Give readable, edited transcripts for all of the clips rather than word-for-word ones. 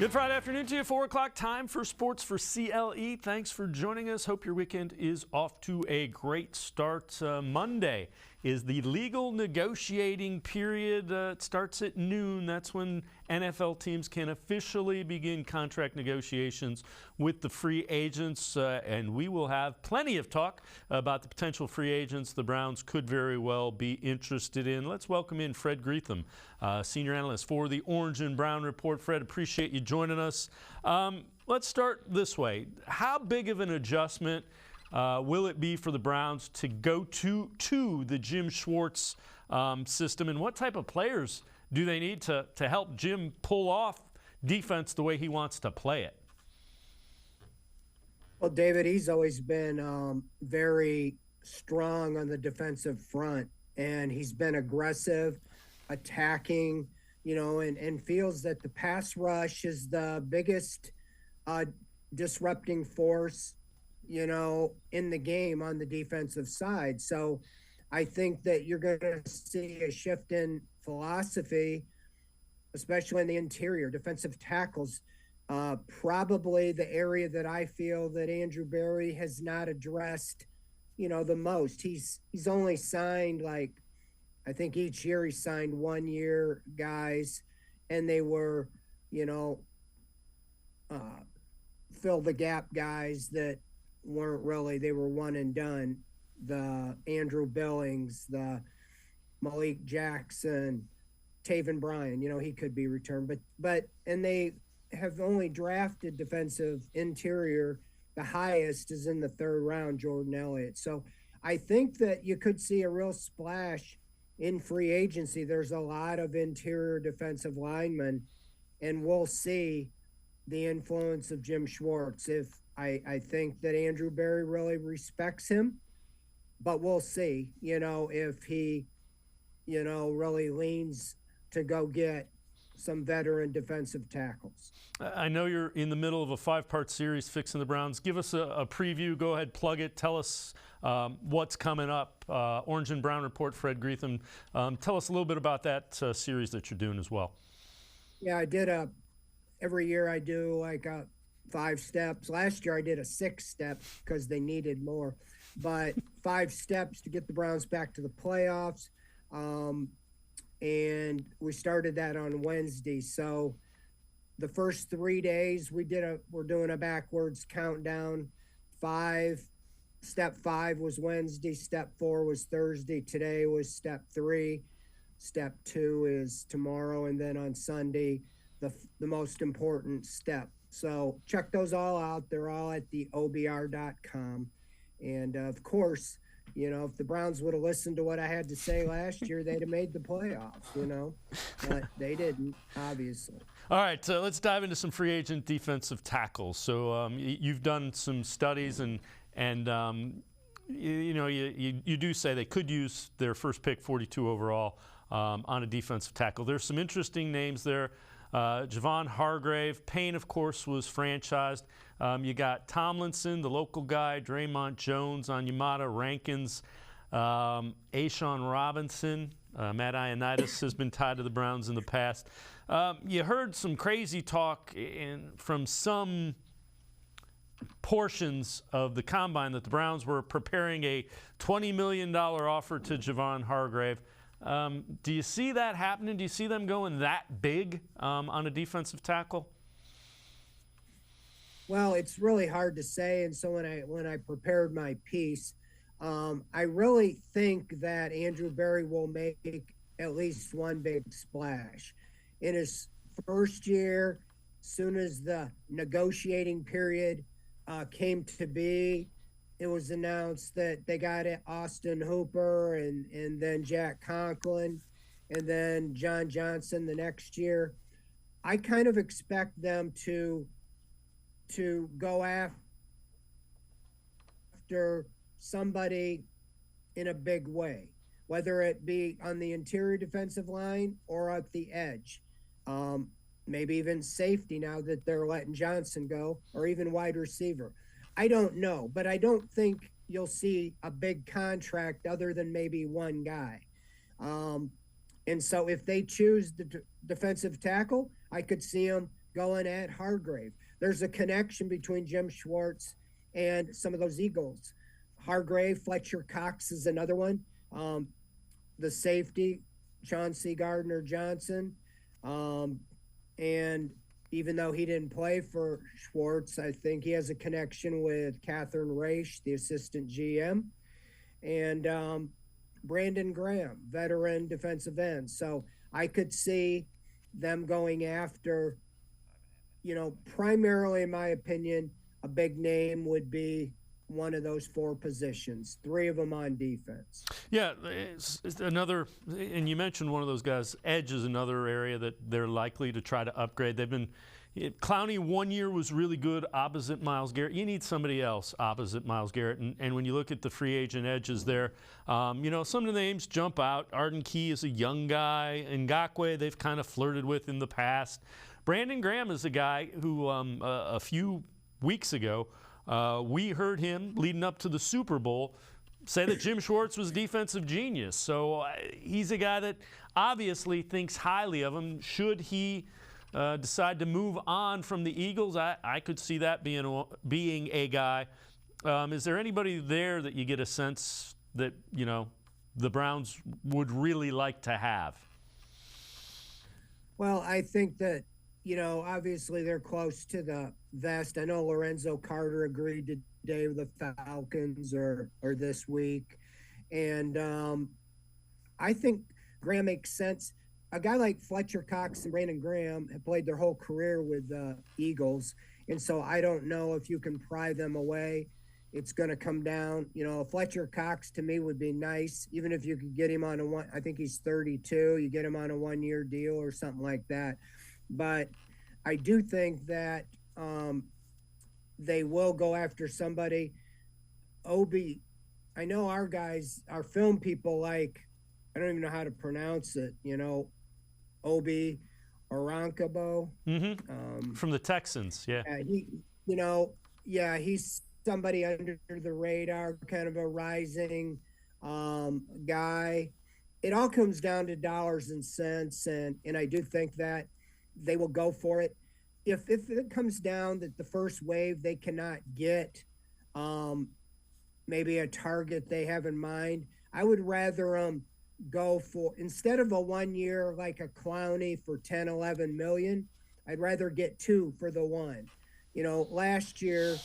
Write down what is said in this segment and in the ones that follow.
Good Friday afternoon to you, 4 o'clock time for Sports for CLE. Thanks for joining us. Hope your weekend is off to a great start. Monday is the legal negotiating period. It starts at noon. That's when NFL teams can officially begin contract negotiations with the free agents. And we will have plenty of talk about the potential free agents the Browns could very well be interested in. Let's welcome in Fred Greetham, senior analyst for the Orange and Brown Report. Fred, appreciate you joining us. Let's start this way. How big of an adjustment will it be for the Browns to go to the Jim Schwartz system, and what type of players do they need to help Jim pull off defense the way he wants to play it? Well, David, he's always been very strong on the defensive front, and he's been aggressive, attacking, and feels that the pass rush is the biggest disrupting force, in the game on the defensive side. So I think that you're going to see a shift in philosophy, especially in the interior. Defensive tackles, probably the area that I feel that Andrew Berry has not addressed, the most. He's only signed, I think each year he signed 1 year guys, and they were, fill the gap guys that weren't really, they were one and done. The Andrew Billings, the Malik Jackson, Taven Bryan, he could be returned, but they have only drafted defensive interior. The highest is in the third round, Jordan Elliott. So I think that you could see a real splash in free agency. There's a lot of interior defensive linemen, and we'll see the influence of Jim Schwartz. If I think that Andrew Berry really respects him, but we'll see, if he, really leans to go get some veteran defensive tackles. I know you're in the middle of a 5-part series fixing the Browns. Give us a preview. Go ahead, plug it. Tell us what's coming up. Orange and Brown Report, Fred Greetham. Tell us a little bit about that series that you're doing as well. Yeah, I did every year I do like 5 steps. Last year I did a 6-step because they needed more, but 5 steps to get the Browns back to the playoffs. And we started that on Wednesday. So the first 3 days we're doing a backwards countdown. Step 5 was Wednesday. Step 4 was Thursday. Today was step 3. Step 2 is tomorrow. And then on Sunday, the most important step. So check those all out. They're all at the obr.com. And of course, if the Browns would have listened to what I had to say last year, they'd have made the playoffs, but they didn't, obviously. All right, let's dive into some free agent defensive tackles. So you've done some studies, and you do say they could use their first pick, 42 overall, on a defensive tackle. There's some interesting names there. Javon Hargrave. Payne, of course, was franchised. You got Tomlinson, the local guy, Draymond Jones, Onyemata, Rankins, Ashawn Robinson. Matt Ioannidis has been tied to the Browns in the past. You heard some crazy talk from some portions of the Combine that the Browns were preparing a $20 million offer to Javon Hargrave. Do you see that happening? Do you see them going that big on a defensive tackle? Well, it's really hard to say. And so when I prepared my piece, I really think that Andrew Berry will make at least one big splash. In his first year, soon as the negotiating period came to be, it was announced that they got Austin Hooper and then Jack Conklin and then John Johnson the next year. I kind of expect them to go after somebody in a big way, whether it be on the interior defensive line or at the edge. Maybe even safety now that they're letting Johnson go, or even wide receiver. I don't know, but I don't think you'll see a big contract other than maybe one guy. And so if they choose the defensive tackle, I could see them going at Hargrave. There's a connection between Jim Schwartz and some of those Eagles. Hargrave, Fletcher Cox is another one. The safety, Chauncey Gardner-Johnson. And even though he didn't play for Schwartz, I think he has a connection with Catherine Raish, the assistant GM, and Brandon Graham, veteran defensive end. So I could see them going after, primarily, in my opinion, a big name would be one of those four positions, three of them on defense. Yeah, it's another, and you mentioned one of those guys. Edge is another area that they're likely to try to upgrade. Clowney 1 year was really good opposite Myles Garrett. You need somebody else opposite Myles Garrett. And when you look at the free agent edges there, some of the names jump out. Arden Key is a young guy. Ngakoue they've kind of flirted with in the past. Brandon Graham is a guy who a few weeks ago, we heard him leading up to the Super Bowl say that Jim Schwartz was a defensive genius. So he's a guy that obviously thinks highly of him. Should he decide to move on from the Eagles, I could see that being a guy. Is there anybody there that you get a sense that, the Browns would really like to have? Well, I think that, obviously they're close to the vest. I know Lorenzo Carter agreed today with the Falcons or this week. And I think Graham makes sense. A guy like Fletcher Cox and Brandon Graham have played their whole career with the Eagles. And so I don't know if you can pry them away. It's going to come down. Fletcher Cox to me would be nice, even if you could get him on I think he's 32. You get him on a 1-year deal or something like that. But I do think that they will go after somebody. Obi, I know our guys, our film people, I don't even know how to pronounce it, Obi Orankabo. Mm-hmm. From the Texans, yeah. He's somebody under the radar, kind of a rising guy. It all comes down to dollars and cents, and I do think that they will go for it. If it comes down that the first wave they cannot get maybe a target they have in mind, I would rather go for, instead of a 1 year like a Clowney for 10, 11 million, I'd rather get two for the one. Last year,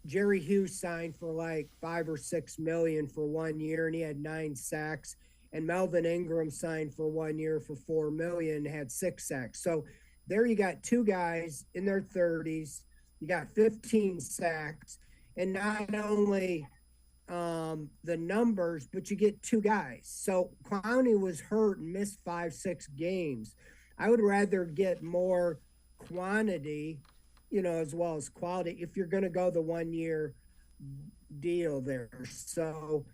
Jerry Hughes signed for like 5 or 6 million for 1 year and he had 9 sacks. And Melvin Ingram signed for 1 year for 4 million and had 6 sacks. So there you got two guys in their 30s. You got 15 sacks. And not only the numbers, but you get two guys. So Clowney was hurt and missed 5-6 games. I would rather get more quantity, as well as quality if you're going to go the 1 year deal there. So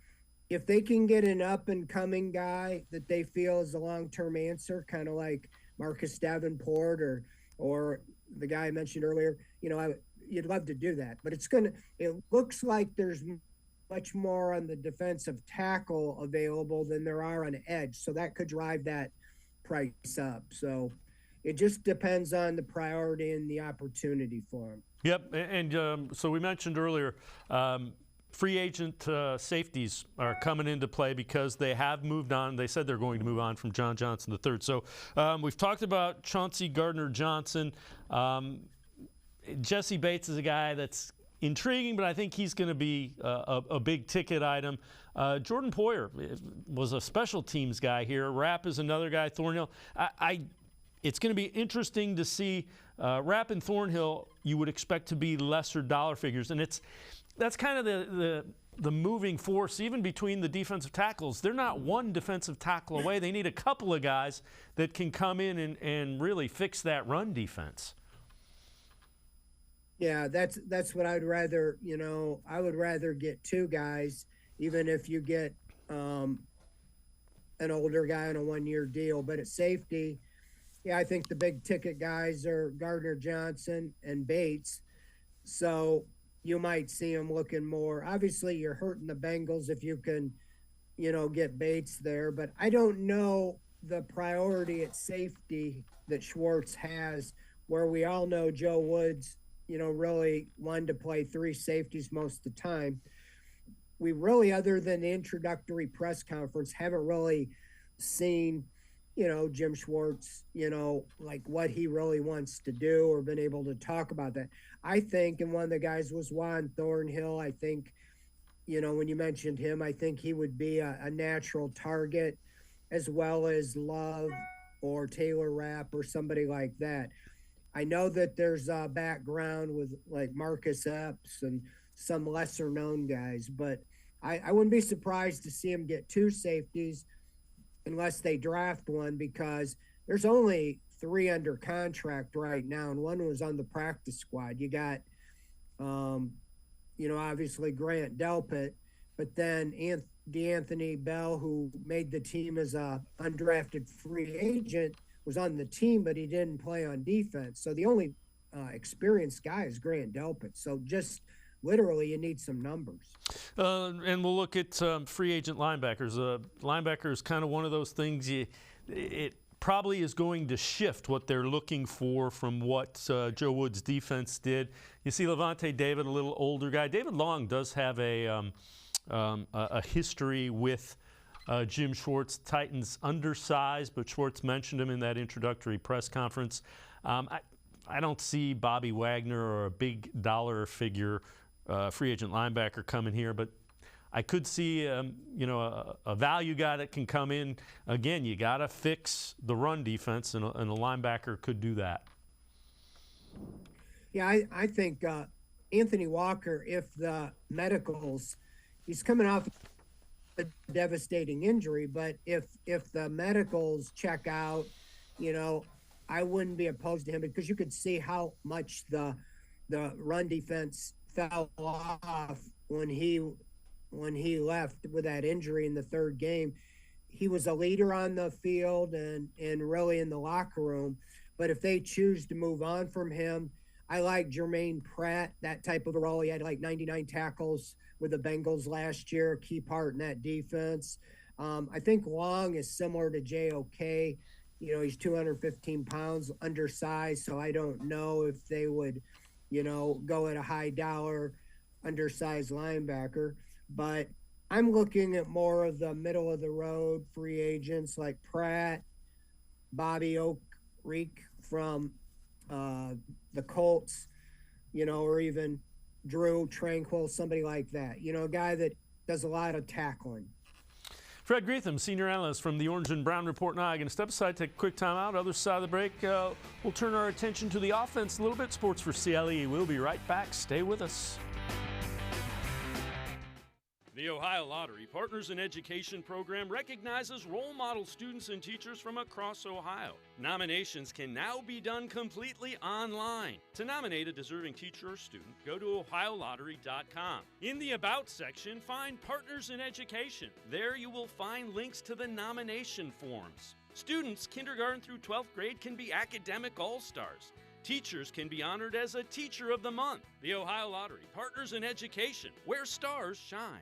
if they can get an up and coming guy that they feel is a long-term answer, kind of like Marcus Davenport or the guy I mentioned earlier, you'd love to do that, but it looks like there's much more on the defensive tackle available than there are on edge. So that could drive that price up. So it just depends on the priority and the opportunity for them. Yep. And so we mentioned earlier, free agent safeties are coming into play because they have moved on. They said they're going to move on from John Johnson III. So we've talked about Chauncey Gardner-Johnson. Jesse Bates is a guy that's intriguing, but I think he's going to be a big ticket item. Jordan Poyer was a special teams guy here. Rapp is another guy. Thornhill. It's going to be interesting to see Rapp and Thornhill. You would expect to be lesser dollar figures, and that's kind of the moving force, even between the defensive tackles. They're not one defensive tackle away. They need a couple of guys that can come in and really fix that run defense. Yeah, that's what I'd rather, I would rather get two guys, even if you get an older guy on a 1 year deal. But at safety, yeah, I think the big ticket guys are Gardner-Johnson and Bates. So you might see them looking more. Obviously, you're hurting the Bengals if you can, get Bates there. But I don't know the priority at safety that Schwartz has where we all know Joe Woods, really wanted to play three safeties most of the time. We really, other than the introductory press conference, haven't really seen, Jim Schwartz, like what he really wants to do or been able to talk about that. I think, and one of the guys was Juan Thornhill. I think, when you mentioned him, I think he would be a natural target, as well as Love or Taylor Rapp or somebody like that. I know that there's a background with like Marcus Epps and some lesser known guys, but I wouldn't be surprised to see him get two safeties unless they draft one, because there's only three under contract right now, and one was on the practice squad. You got, obviously Grant Delpit, but then DeAnthony Bell, who made the team as a undrafted free agent, was on the team, but he didn't play on defense. So the only experienced guy is Grant Delpit. So just literally you need some numbers. And we'll look at free agent linebackers. Linebacker is kind of one of those things it probably is going to shift what they're looking for from what Joe Woods' defense did. You see Levante David, a little older guy. David Long does have a history with Jim Schwartz. Titans undersized, but Schwartz mentioned him in that introductory press conference. I don't see Bobby Wagner or a big dollar figure free agent linebacker coming here, but I could see a value guy that can come in. Again, you got to fix the run defense, and a linebacker could do that. Yeah, I think Anthony Walker, if the medicals, he's coming off a devastating injury, but if the medicals check out, I wouldn't be opposed to him, because you could see how much the run defense fell off when he left with that injury in the third game. He was a leader on the field and really in the locker room. But if they choose to move on from him, I like Jermaine Pratt, that type of a role. He had like 99 tackles with the Bengals last year, a key part in that defense. I think Long is similar to JOK. He's 215 pounds, undersized, so I don't know if they would, go at a high dollar, undersized linebacker. But I'm looking at more of the middle of the road free agents like Pratt, Bobby Okereke from the Colts, or even Drew Tranquil, somebody like that. A guy that does a lot of tackling. Fred Greetham, senior analyst from the Orange and Brown Report. Now, I'm going to step aside, take a quick timeout. Other side of the break, we'll turn our attention to the offense a little bit. Sports for CLE. We'll be right back. Stay with us. The Ohio Lottery Partners in Education program recognizes role model students and teachers from across Ohio. Nominations can now be done completely online. To nominate a deserving teacher or student, go to OhioLottery.com. In the About section, find Partners in Education. There you will find links to the nomination forms. Students kindergarten through 12th grade can be academic all-stars. Teachers can be honored as a Teacher of the Month. The Ohio Lottery Partners in Education, where stars shine.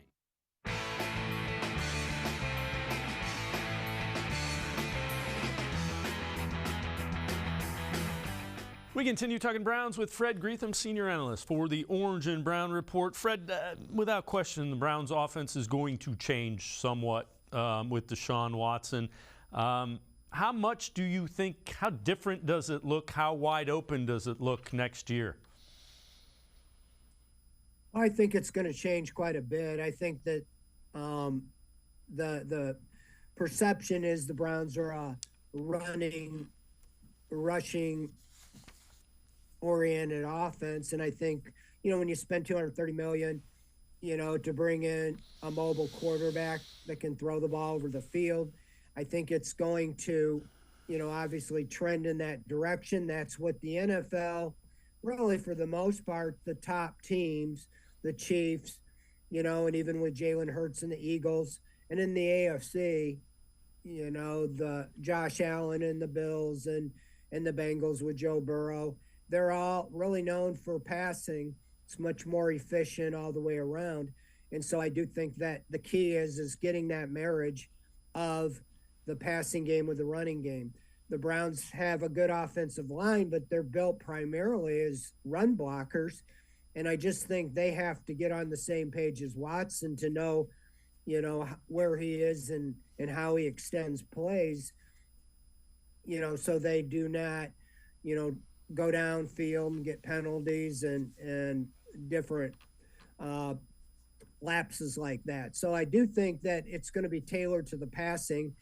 We continue talking Browns with Fred Greetham, senior analyst for the Orange and Brown Report. Fred, without question, the Browns' offense is going to change somewhat with Deshaun Watson. How much do you think, how different does it look, how wide open does it look next year? I think it's going to change quite a bit. I think that the perception is the Browns are a rushing oriented offense, and I think when you spend $230 million, to bring in a mobile quarterback that can throw the ball over the field, I think it's going to obviously trend in that direction. That's what the NFL, really for the most part, the top teams, the Chiefs, and even with Jalen Hurts and the Eagles, and in the AFC, the Josh Allen and the Bills and the Bengals with Joe Burrow, they're all really known for passing. It's much more efficient all the way around. And so I do think that the key is getting that marriage of the passing game with the running game. the Browns have a good offensive line, but they're built primarily as run blockers. And I just think they have to get on the same page as Watson to know, where he is and how he extends plays, so they do not, go downfield and get penalties and different lapses like that. So I do think that it's going to be tailored to the passing.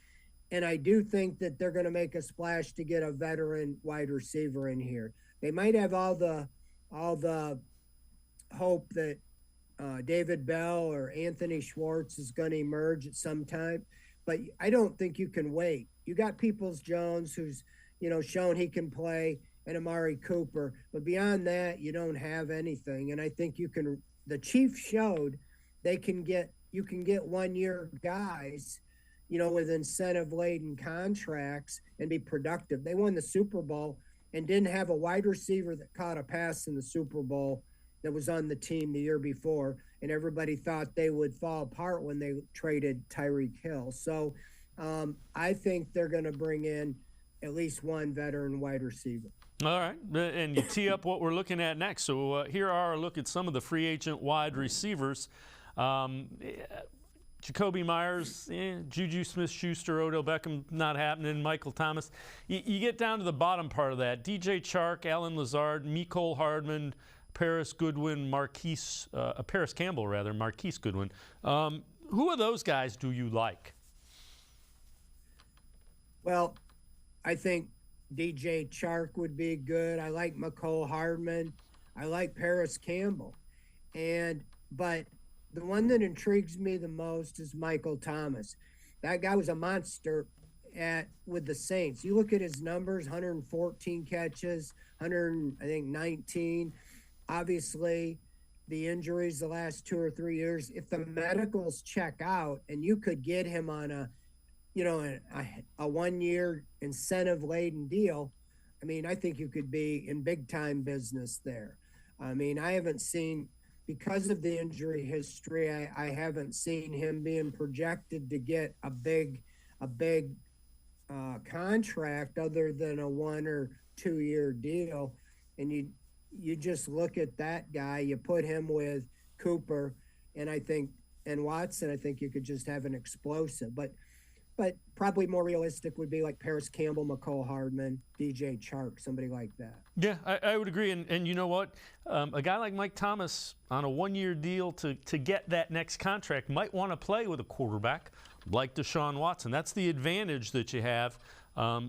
And I do think that they're going to make a splash to get a veteran wide receiver in here. They might have all the hope that David Bell or Anthony Schwartz is going to emerge at some time, but I don't think you can wait. You got Peoples-Jones, who's shown he can play, and Amari Cooper, but beyond that, you don't have anything. And I think the Chiefs showed you can get 1-year guys, with incentive-laden contracts and be productive. They won the Super Bowl and didn't have a wide receiver that caught a pass in the Super Bowl that was on the team the year before, and everybody thought they would fall apart when they traded Tyreek Hill. So I think they're going to bring in at least one veteran wide receiver. All right, and you tee up what we're looking at next. So here are a look at some of the free agent wide receivers. Jacoby Myers, Juju Smith-Schuster, Odell Beckham, not happening. Michael Thomas. You get down to the bottom part of that. DJ Chark, Alan Lazard, Mecole Hardman, Paris Goodwin, Paris Campbell, Marquise Goodwin. Who of those guys do you like? Well, I think DJ Chark would be good. I like Mecole Hardman. I like Paris Campbell. But the one that intrigues me the most is Michael Thomas. That guy was a monster with the Saints. You look at his numbers, 114 catches, 19. Obviously, the injuries the last 2 or 3 years, if the medicals check out and you could get him on a 1-year incentive-laden deal, I think you could be in big-time business there. I haven't seen, because of the injury history, I haven't seen him being projected to get a big contract other than a 1 or 2 year deal. And you just look at that guy, you put him with Cooper and Watson, I think you could just have an explosive. But probably more realistic would be like Paris Campbell, Mecole Hardman, DJ Chark, somebody like that. Yeah, I would agree. And you know what? A guy like Mike Thomas on a 1-year deal to get that next contract might want to play with a quarterback like Deshaun Watson. That's the advantage that you have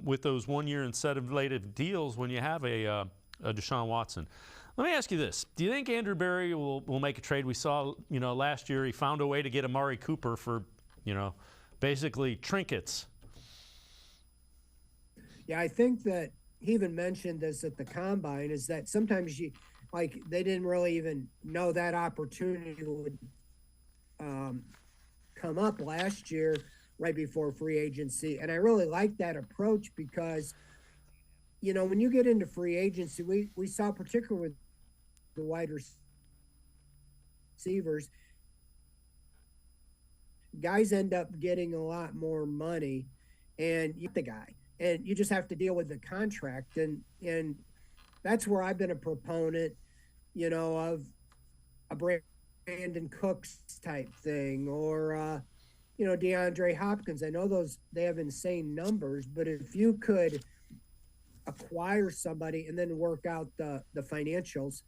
with those 1-year incentive-related deals when you have a Deshaun Watson. Let me ask you this. Do you think Andrew Berry will make a trade? We saw, last year he found a way to get Amari Cooper for, basically trinkets. Yeah, I think that he even mentioned this at the Combine, is that sometimes they didn't really even know that opportunity would come up last year right before free agency. And I really like that approach because, when you get into free agency, we saw particularly with the wide receivers, guys end up getting a lot more money, and you the guy, and you just have to deal with the contract, and that's where I've been a proponent, of a Brandon Cooks type thing, or DeAndre Hopkins. I know they have insane numbers, but if you could acquire somebody and then work out the financials,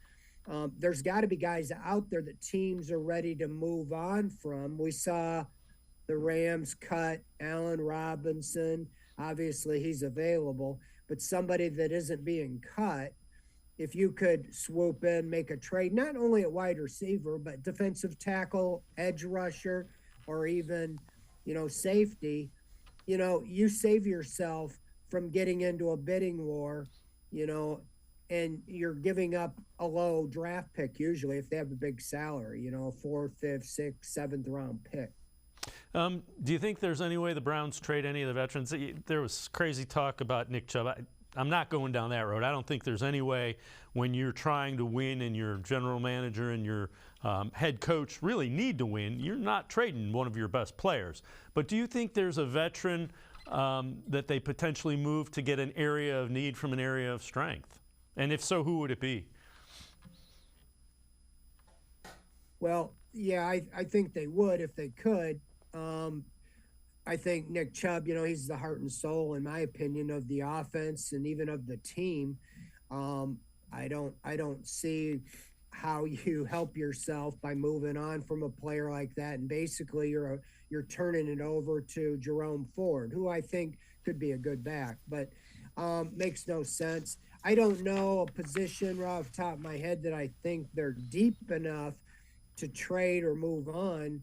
there's got to be guys out there that teams are ready to move on from. We saw the Rams cut Allen Robinson. Obviously, he's available, but somebody that isn't being cut, if you could swoop in, make a trade, not only at wide receiver, but defensive tackle, edge rusher, or even, safety, you save yourself from getting into a bidding war, and you're giving up a low draft pick usually if they have a big salary, 4th, 5th, 6th, 7th round pick. Do you think there's any way the Browns trade any of the veterans? There was crazy talk about Nick Chubb. I'm not going down that road. I don't think there's any way when you're trying to win and your general manager and your head coach really need to win, you're not trading one of your best players. But do you think there's a veteran that they potentially move to get an area of need from an area of strength? And if so, who would it be? Well, yeah, I think they would if they could. I think Nick Chubb, he's the heart and soul, in my opinion, of the offense and even of the team. I don't see how you help yourself by moving on from a player like that, and basically you're turning it over to Jerome Ford, who I think could be a good back, but makes no sense. I don't know a position right off the top of my head that I think they're deep enough to trade or move on,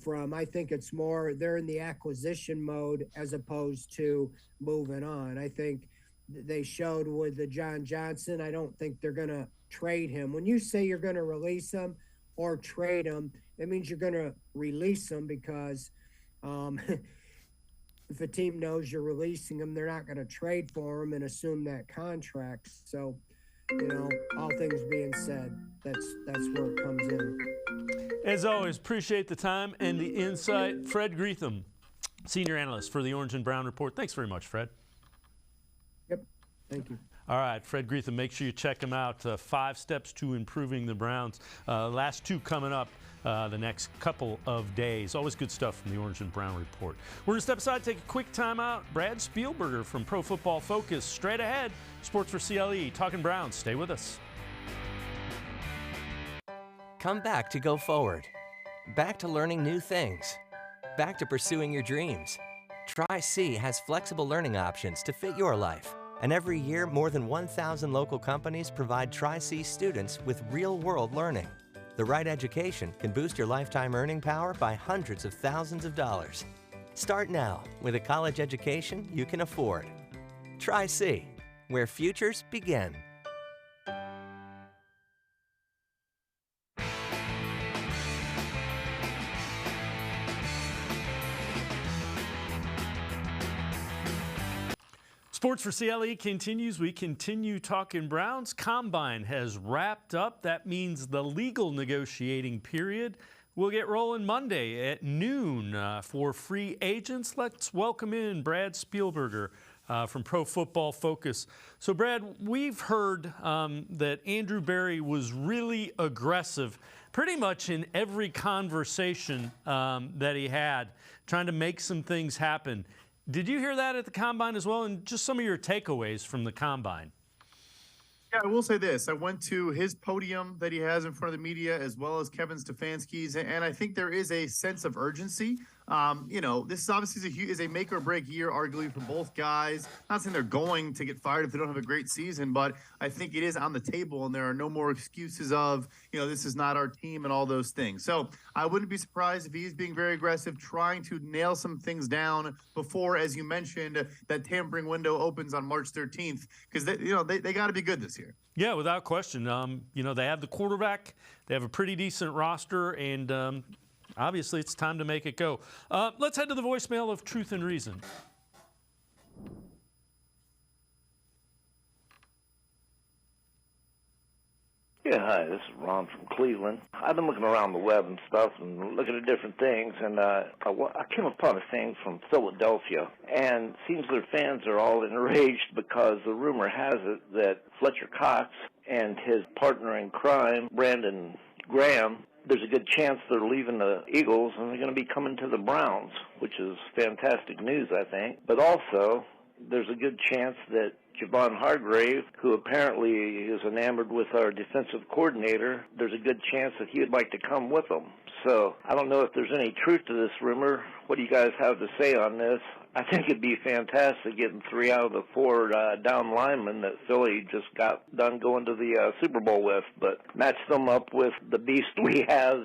from. I think it's more they're in the acquisition mode as opposed to moving on. I think they showed with the John Johnson, I don't think they're going to trade him. When you say you're going to release him or trade him, it means you're going to release him because if a team knows you're releasing him, they're not going to trade for him and assume that contract. So, all things being said, that's where it comes in. As always, appreciate the time and the insight. Fred Greetham, Senior Analyst for the Orange and Brown Report. Thanks very much, Fred. Yep, thank you. All right, Fred Greetham, make sure you check him out. 5 steps to improving the Browns. Last 2 coming up the next couple of days. Always good stuff from the Orange and Brown Report. We're going to step aside, take a quick time out. Brad Spielberger from Pro Football Focus straight ahead. Sports4CLE, talking Browns. Stay with us. Come back to go forward. Back to learning new things. Back to pursuing your dreams. Tri-C has flexible learning options to fit your life. And every year, more than 1,000 local companies provide Tri-C students with real-world learning. The right education can boost your lifetime earning power by hundreds of thousands of dollars. Start now with a college education you can afford. Tri-C, where futures begin. Sports4CLE continues. We continue talking Browns. Combine has wrapped up. That means the legal negotiating period will get rolling Monday at noon for free agents. Let's welcome in Brad Spielberger from Pro Football Focus. So, Brad, we've heard that Andrew Berry was really aggressive pretty much in every conversation that he had, trying to make some things happen. Did you hear that at the Combine as well, and just some of your takeaways from the Combine? Yeah, I will say this. I went to his podium that he has in front of the media as well as Kevin Stefanski's, and I think there is a sense of urgency. This is obviously is a make or break year, arguably, for both guys. Not saying they're going to get fired if they don't have a great season, but I think it is on the table, and there are no more excuses of, this is not our team and all those things. So I wouldn't be surprised if he's being very aggressive, trying to nail some things down before, as you mentioned, that tampering window opens on March 13th, because they got to be good this year. Yeah, without question. They have the quarterback, they have a pretty decent roster, and obviously, it's time to make it go. Let's head to the voicemail of Truth and Reason. Yeah, hi, this is Ron from Cleveland. I've been looking around the web and stuff and looking at different things, and I came upon a thing from Philadelphia, and it seems their fans are all enraged because the rumor has it that Fletcher Cox and his partner in crime, Brandon Graham, there's a good chance they're leaving the Eagles and they're going to be coming to the Browns, which is fantastic news, I think. But also, there's a good chance that Javon Hargrave, who apparently is enamored with our defensive coordinator, there's a good chance that he would like to come with them. So I don't know if there's any truth to this rumor. What do you guys have to say on this? I think it'd be fantastic getting 3 out of the 4 down linemen that Philly just got done going to the Super Bowl with, but match them up with the beast we have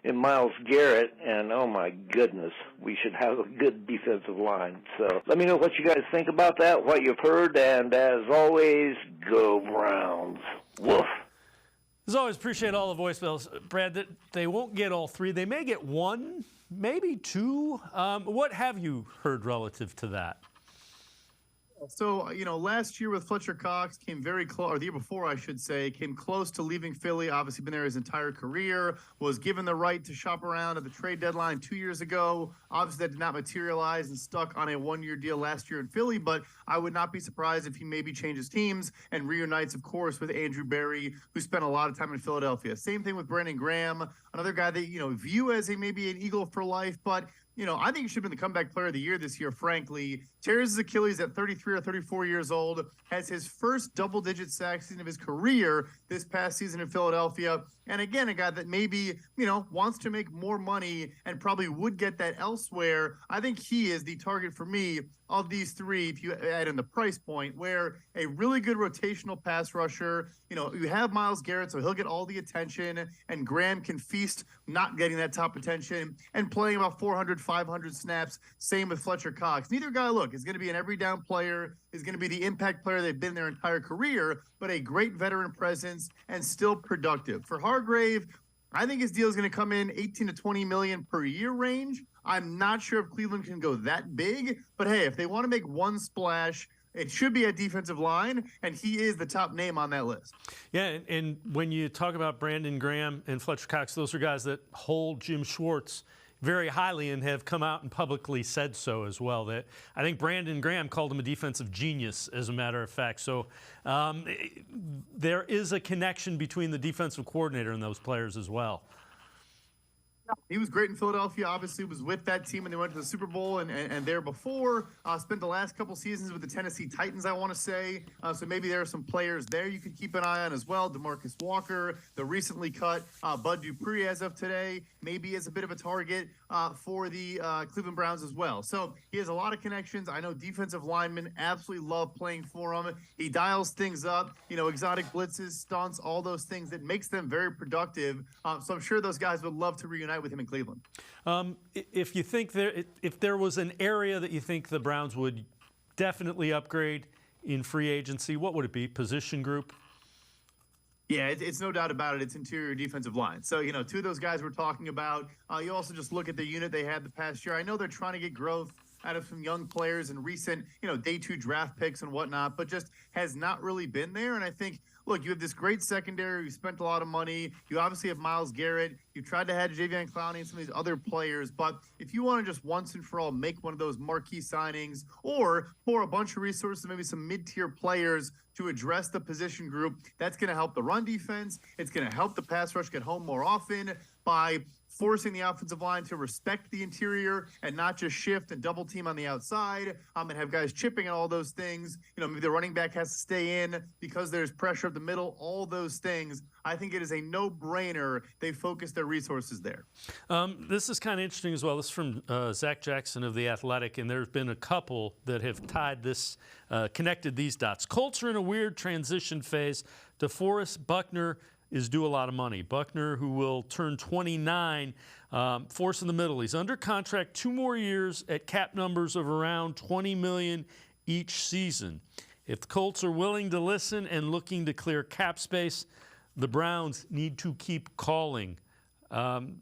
in Myles Garrett, and oh my goodness, we should have a good defensive line. So let me know what you guys think about that, what you've heard, and as always, go Browns. Woof. As always, appreciate all the voicemails. Brad, they won't get all 3. They may get 1, maybe 2. What have you heard relative to that? So, last year with Fletcher Cox came very close, or the year before, I should say, came close to leaving Philly. Obviously, been there his entire career, was given the right to shop around at the trade deadline 2 years ago. Obviously, that did not materialize and stuck on a 1-year deal last year in Philly, but I would not be surprised if he maybe changes teams and reunites, of course, with Andrew Berry, who spent a lot of time in Philadelphia. Same thing with Brandon Graham, another guy that, view as maybe an Eagle for life, but I think he should have been the comeback player of the year this year, frankly. Tears his Achilles at 33 or 34 years old, has his first double-digit sack season of his career this past season in Philadelphia. And again, a guy that maybe, wants to make more money and probably would get that elsewhere. I think he is the target for me of these three, if you add in the price point, where a really good rotational pass rusher, you have Myles Garrett, so he'll get all the attention, and Graham can feast not getting that top attention and playing about 400, 500 snaps. Same with Fletcher Cox. Neither guy, look, is going to be an every down player, is going to be the impact player they've been their entire career, but a great veteran presence and still productive. For Hargrave, I think his deal is going to come in 18 to 20 million per year range. I'm not sure if Cleveland can go that big, but hey, if they want to make one splash, it should be a defensive line, and he is the top name on that list. Yeah, and when you talk about Brandon Graham and Fletcher Cox, those are guys that hold Jim Schwartz very highly and have come out and publicly said so as well. That I think Brandon Graham called him a defensive genius, as a matter of fact. So there is a connection between the defensive coordinator and those players as well. He was great in Philadelphia, obviously was with that team when they went to the Super Bowl and there before. Spent the last couple seasons with the Tennessee Titans, I want to say. So maybe there are some players there you could keep an eye on as well. DeMarcus Walker, the recently cut Bud Dupree as of today, maybe is a bit of a target for the Cleveland Browns as well. So he has a lot of connections. I know defensive linemen absolutely love playing for him. He dials things up, exotic blitzes, stunts, all those things that makes them very productive. So I'm sure those guys would love to reunite with him in Cleveland. If you think if there was an area that you think the Browns would definitely upgrade in free agency, what would it be? Position group? Yeah, it's no doubt about it. It's interior defensive line. So, two of those guys we're talking about. You also just look at the unit they had the past year. I know they're trying to get growth out of some young players and recent, day 2 draft picks and whatnot, but just has not really been there. And I think, look, you have this great secondary. You spent a lot of money. You obviously have Myles Garrett. You tried to have Jadeveon Clowney and some of these other players. But if you want to just once and for all make one of those marquee signings or pour a bunch of resources, maybe some mid-tier players to address the position group, that's going to help the run defense. It's going to help the pass rush get home more often by forcing the offensive line to respect the interior and not just shift and double team on the outside and have guys chipping and all those things. Maybe the running back has to stay in because there's pressure up the middle, all those things. I think it is a no-brainer. They focus their resources there. This is kind of interesting as well. This is from Zach Jackson of The Athletic, and there's been a couple that have tied this, connected these dots. Colts are in a weird transition phase. DeForest Buckner is due a lot of money. Buckner, who will turn 29, force in the middle. He's under contract 2 more years at cap numbers of around $20 million each season. If the Colts are willing to listen and looking to clear cap space, the Browns need to keep calling.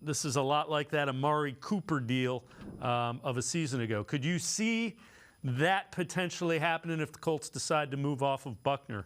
This is a lot like that Amari Cooper deal of a season ago. Could you see that potentially happening if the Colts decide to move off of Buckner?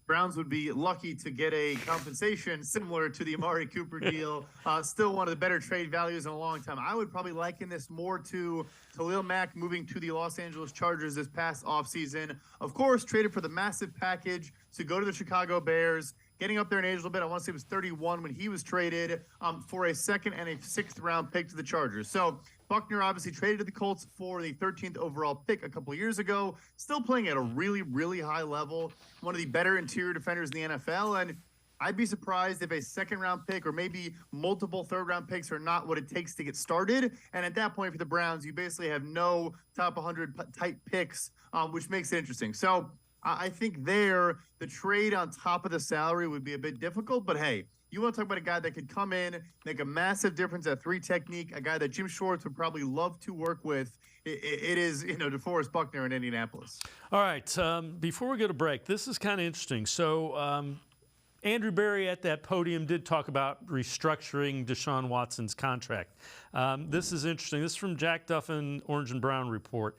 Browns would be lucky to get a compensation similar to the Amari Cooper deal. Still one of the better trade values in a long time. I would probably liken this more to Khalil Mack moving to the Los Angeles Chargers this past offseason. Of course, traded for the massive package to go to the Chicago Bears. Getting up there in age a little bit, I want to say it was 31 when he was traded for a 2nd and a 6th round pick to the Chargers. So Buckner obviously traded to the Colts for the 13th overall pick a couple of years ago. Still playing at a really, really high level. One of the better interior defenders in the NFL. And I'd be surprised if a 2nd round pick or maybe multiple 3rd round picks are not what it takes to get started. And at that point for the Browns, you basically have no top 100 type picks, which makes it interesting. So I think the trade on top of the salary would be a bit difficult, but hey, you want to talk about a guy that could come in, make a massive difference at 3 technique, a guy that Jim Schwartz would probably love to work with. It is, DeForest Buckner in Indianapolis. All right. Before we go to break, this is kind of interesting. So Andrew Berry at that podium did talk about restructuring Deshaun Watson's contract. This is interesting. This is from Jack Duffin, Orange and Brown Report.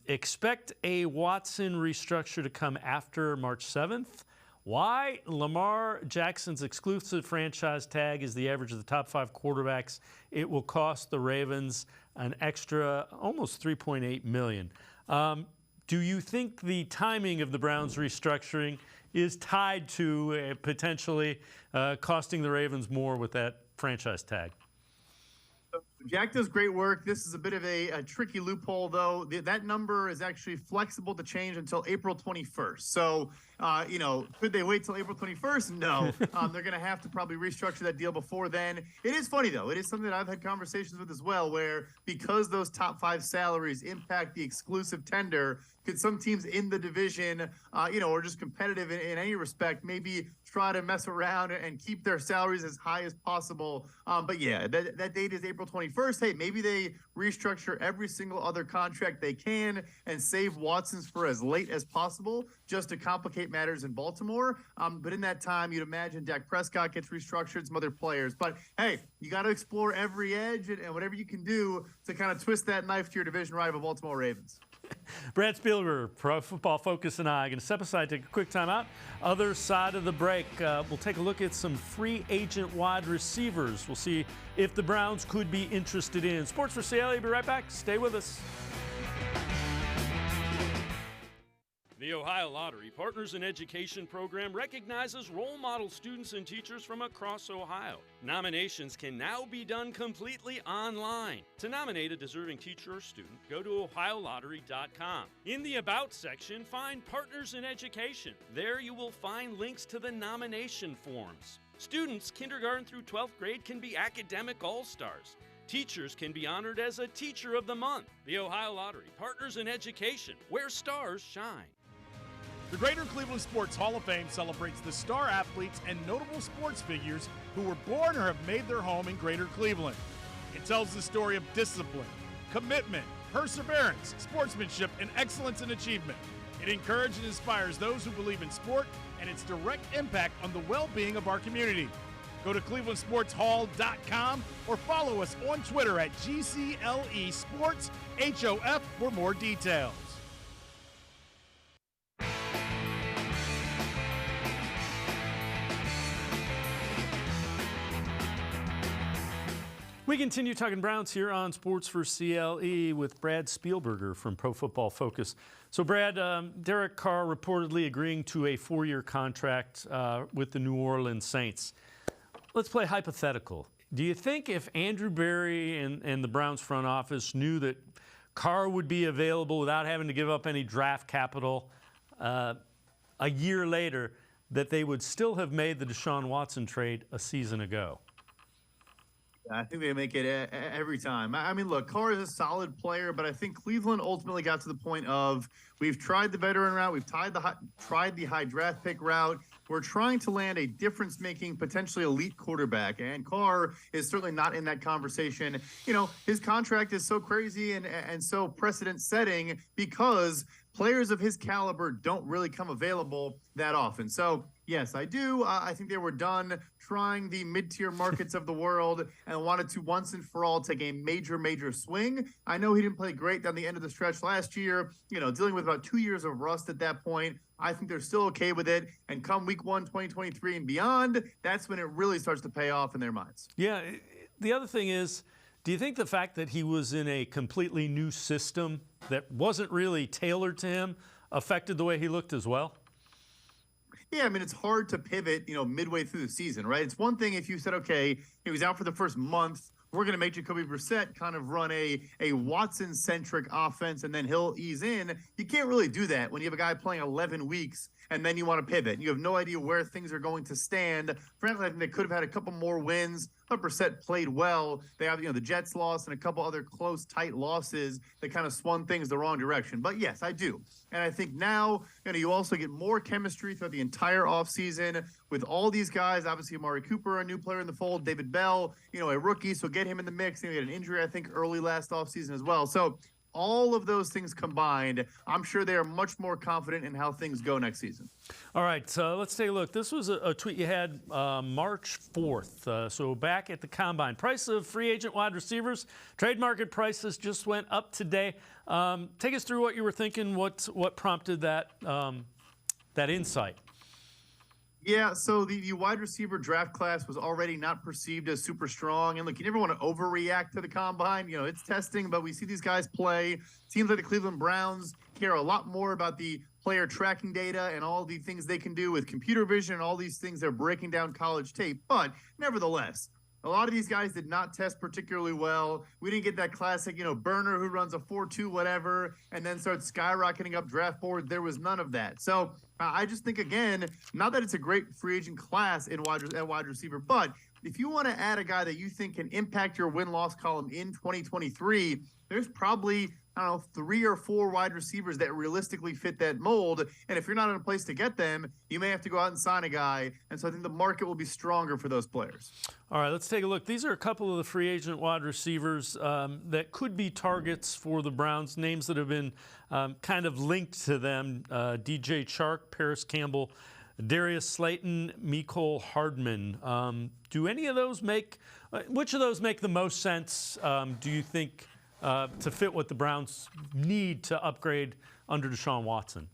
Expect a Watson restructure to come after March 7th. Why? Lamar Jackson's exclusive franchise tag is the average of the top 5 quarterbacks. It will cost the Ravens an extra almost $3.8 million. Do you think the timing of the Browns restructuring is tied to potentially costing the Ravens more with that franchise tag? Jack does great work. This is a bit of a tricky loophole, though. That number is actually flexible to change until April 21st. So, could they wait till April 21st? No. They're going to have to probably restructure that deal before then. It is funny, though. It is something that I've had conversations with as well, where because those top 5 salaries impact the exclusive tender, could some teams in the division, or just competitive in any respect, maybe try to mess around and keep their salaries as high as possible. But yeah, that date is April 21st. Hey, maybe they restructure every single other contract they can and save Watson's for as late as possible just to complicate matters in Baltimore. But in that time, you'd imagine Dak Prescott gets restructured, some other players. But hey, you got to explore every edge and whatever you can do to kind of twist that knife to your division rival, Baltimore Ravens. Brad Spielberger, Pro Football Focus, and I are going to step aside, take a quick timeout. Other side of the break, we'll take a look at some free agent wide receivers. We'll see if the Browns could be interested in. Sports4CLE, be right back. Stay with us. The Ohio Lottery Partners in Education program recognizes role model students and teachers from across Ohio. Nominations can now be done completely online. To nominate a deserving teacher or student, go to ohiolottery.com. In the About section, find Partners in Education. There you will find links to the nomination forms. Students kindergarten through 12th grade can be academic all-stars. Teachers can be honored as a Teacher of the Month. The Ohio Lottery Partners in Education, where stars shine. The Greater Cleveland Sports Hall of Fame celebrates the star athletes and notable sports figures who were born or have made their home in Greater Cleveland. It tells the story of discipline, commitment, perseverance, sportsmanship, and excellence in achievement. It encourages and inspires those who believe in sport and its direct impact on the well-being of our community. Go to clevelandsportshall.com or follow us on Twitter at GCLE Sports HOF for more details. We continue talking Browns here on Sports4CLE with Brad Spielberger from Pro Football Focus. So, Brad, Derek Carr reportedly agreeing to a 4-year contract with the New Orleans Saints. Let's play hypothetical. Do you think if Andrew Berry and the Browns front office knew that Carr would be available without having to give up any draft capital a year later, that they would still have made the Deshaun Watson trade a season ago? I think they make it every time. I mean, look, Carr is a solid player, but I think Cleveland ultimately got to the point of we've tried the veteran route, we've tried the high draft pick route. We're trying to land a difference-making, potentially elite quarterback, and Carr is certainly not in that conversation. You know, his contract is so crazy and so precedent-setting because players of his caliber don't really come available that often. So, yes, I do. I think they were done trying the mid-tier markets of the world and wanted to once and for all take a major swing. I know he didn't play great down the end of the stretch last year, dealing with about 2 years of rust at that point. I think they're still okay with it. And come week 1, 2023 and beyond, that's when it really starts to pay off in their minds. Yeah. The other thing is, do you think the fact that he was in a completely new system that wasn't really tailored to him affected the way he looked as well? Yeah, I mean, it's hard to pivot, midway through the season, right? It's one thing if you said, okay, he was out for the first month, we're going to make Jacoby Brissett kind of run a Watson-centric offense, and then he'll ease in. You can't really do that when you have a guy playing 11 weeks, and then you want to pivot. You have no idea where things are going to stand. Frankly, I think they could have had a couple more wins. But Brissett played well. They have, the Jets lost and a couple other close, tight losses that kind of swung things the wrong direction. But yes, I do. And I think now, you also get more chemistry throughout the entire offseason with all these guys. Obviously, Amari Cooper, a new player in the fold. David Bell, a rookie, so get him in the mix. He had an injury, I think, early last offseason as well. So all of those things combined, I'm sure they are much more confident in how things go next season. All right, so let's take a look. This was a tweet you had March 4th. So back at the Combine. Price of free agent wide receivers. Trade market prices just went up today. Take us through what you were thinking, what prompted that, that insight. Yeah, so the wide receiver draft class was already not perceived as super strong. And look, you never want to overreact to the Combine. You know, it's testing, but we see these guys play. Seems like the Cleveland Browns care a lot more about the player tracking data and all the things they can do with computer vision and all these things they're breaking down college tape. But nevertheless, a lot of these guys did not test particularly well. We didn't get that classic, burner who runs a 4.2 whatever and then starts skyrocketing up draft board. There was none of that. So I just think, again, not that it's a great free agent class at wide receiver, but if you want to add a guy that you think can impact your win-loss column in 2023, there's probably, 3 or 4 wide receivers that realistically fit that mold. And if you're not in a place to get them, you may have to go out and sign a guy. And so I think the market will be stronger for those players. All right, let's take a look. These are a couple of the free agent wide receivers that could be targets for the Browns, names that have been kind of linked to them. DJ Chark, Paris Campbell, Darius Slayton, Mecole Hardman. Do any of those which of those make the most sense, do you think, to fit what the Browns need to upgrade under Deshaun Watson?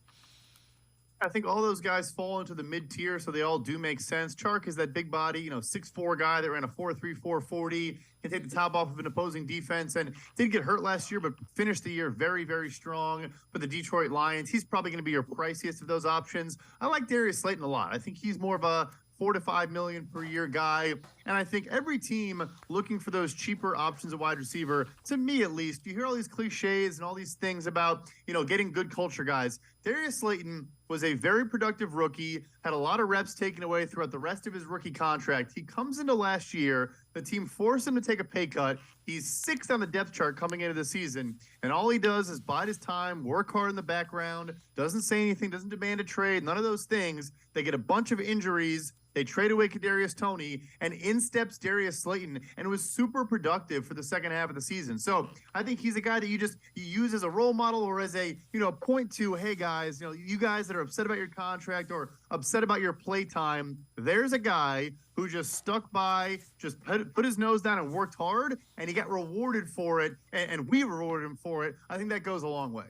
I think all those guys fall into the mid-tier, so they all do make sense. Chark is that big body, 6'4" guy that ran a 4.3, 4.40, can take the top off of an opposing defense, and did get hurt last year, but finished the year very, very strong for the Detroit Lions. He's probably going to be your priciest of those options. I like Darius Slayton a lot. I think he's more of a $4 to $5 million per year guy. And I think every team looking for those cheaper options at wide receiver, to me at least, you hear all these cliches and all these things about, getting good culture guys. Darius Slayton was a very productive rookie, had a lot of reps taken away throughout the rest of his rookie contract. He comes into last year, the team forced him to take a pay cut. He's 6th on the depth chart coming into the season, and all he does is bide his time, work hard in the background, doesn't say anything, doesn't demand a trade, none of those things. They get a bunch of injuries. They trade away Kadarius Toney, and in steps Darius Slayton, and was super productive for the second half of the season. So I think he's a guy that you use as a role model or as a point to, hey guys, you guys that are upset about your contract or upset about your play time. There's a guy who just stuck by, just put his nose down and worked hard, and he got rewarded for it, and we rewarded him for it. I think that goes a long way.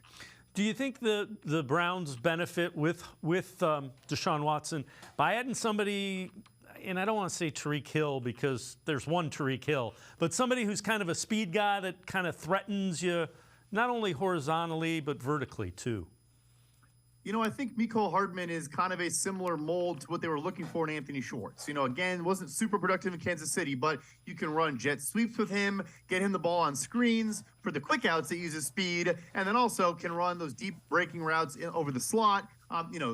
Do you think the Browns benefit with Deshaun Watson by adding somebody, and I don't want to say Tyreek Hill because there's one Tyreek Hill, but somebody who's kind of a speed guy that kind of threatens you not only horizontally but vertically too? I think Mecole Hardman is kind of a similar mold to what they were looking for in Anthony Schwartz. Again, wasn't super productive in Kansas City, but you can run jet sweeps with him, get him the ball on screens for the quick outs that uses speed, and then also can run those deep breaking routes over the slot,